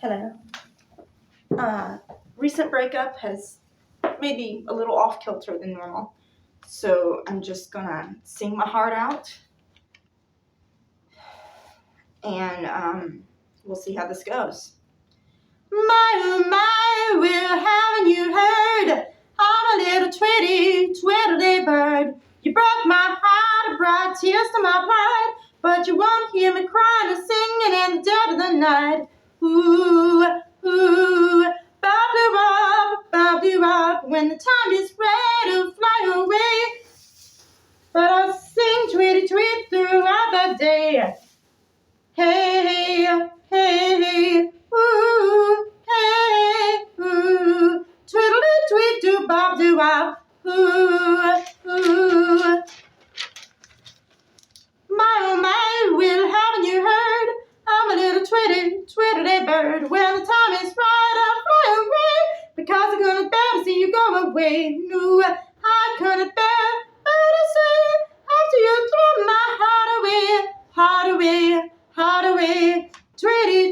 Hello. Recent breakup has made me a little off kilter than normal, so I'm just gonna sing my heart out, and we'll see how this goes. My, oh my, well, haven't you heard? I'm a little twiddly bird. You broke my heart, brought tears to my pride, but you won't hear me crying or singing in the dead of the night. Ooh, ooh, bob-de-bob, when the time is right to fly away. But I'll sing tweet throughout the day. Hey, hey, ooh, hey, ooh, twiddly-tweet-doo-bob-doo-wop, ooh, ooh. My, oh my, well, haven't you heard? I'm a little twiddly bird. When the time is right, I'll fly away, because I'm gonna bear to see you go away. No, I couldn't bear to say after you threw my heart away, tweety,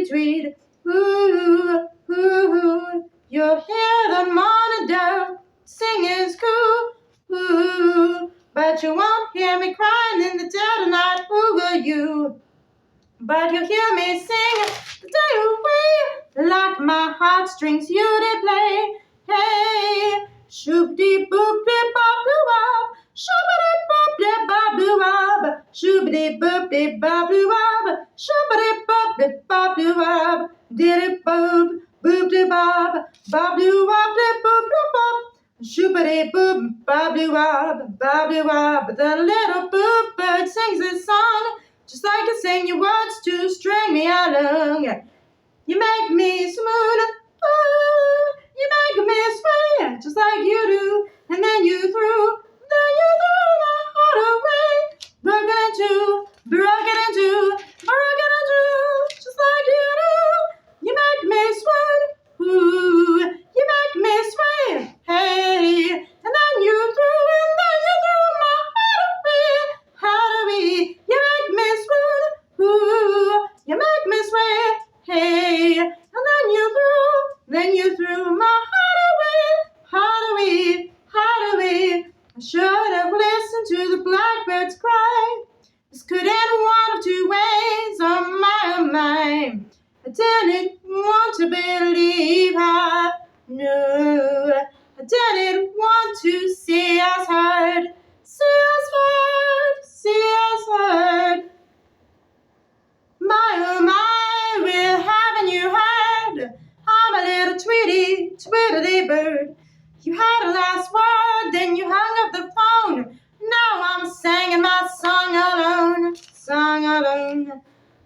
tweet, ooh, ooh, you'll hear the morning dove sing is cool, ooh, but you won't hear me crying in the dead of night over you. But you'll hear me sing the day away, like my heartstrings you did play. Hey, shoop-dee-boop-dee-bob-doo-wop, shoop-a-dee-boop-dee-bob-doo-wop, shoop-a-dee-boop-dee-bob-doo-wop, shoop-a-dee-boop-dee-bob-doo-wop, dee-dee-boop, boop-dee-bob, bob-doo-wop-dee-boop-doo-bop, shoop-a-dee-boop, bob-doo-wop, the little boop bird sings this song, just like you sing your words to string me along. You make me smooth, ooh, you make me sway, just like you do, and then you threw my heart away, broken into, just like you do. You make me swoon, ooh, you make me sway, hey, and then you threw my heart away. You make me swoon, ooh, you make me sway, hey, and then you threw my heart away. I should have listened to the blackbirds cry. This could end one of two ways, oh my. I didn't want to believe I knew. I didn't want to see us hurt. My, oh my, well, haven't you heard? I'm a little tweety bird. You had a last word, then you hung up the phone. Now I'm singing my song alone.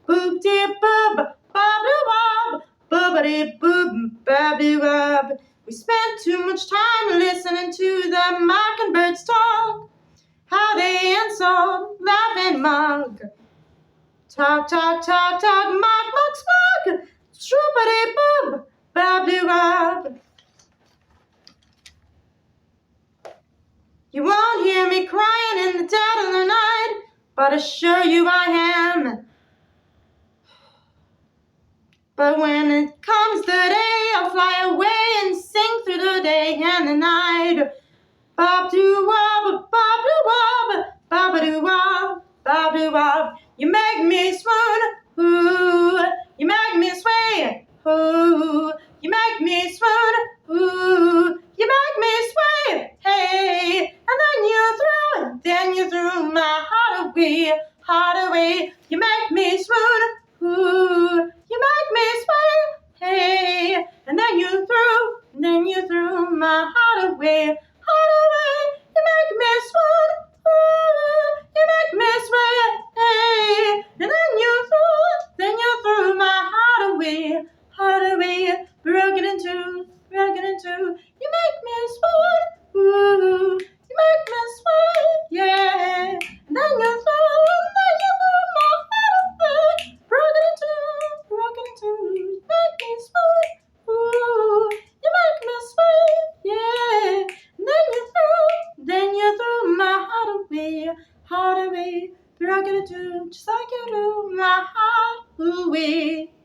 Boop-de-boob, bob-de-wob, boobity-boob, bob-de-wob. We spent too much time listening to the mockingbirds talk, how they insult, laugh, and mock. Talk, mock, squawk, shroopity-boob, bob-de-wob. You won't hear me crying in the dead of the night, but I assure you I am. But when it comes the day, I'll fly away and sing through the day and the night. Bob-doo-wob, bob-doo-wob, bob-a-doo-wob, bob-doo-wob. You make me swoon, ooh, you make me sway, ooh, you make me swoon, ooh, you make me sway, hey, and then you threw my heart away, you make me swoon, ooh, you make me sway, hey, and then you threw my heart away, you make me swoon, ooh, you make me sway, hey, and then you threw my heart away, broken into, you make me swoon, ooh, you make me sway, yeah, and then you threw my heart away, broken into, you make me swoon, ooh, you make me sway, yeah, and then you threw my heart away, be rocking it too, just like you do. My heart, ooh wee.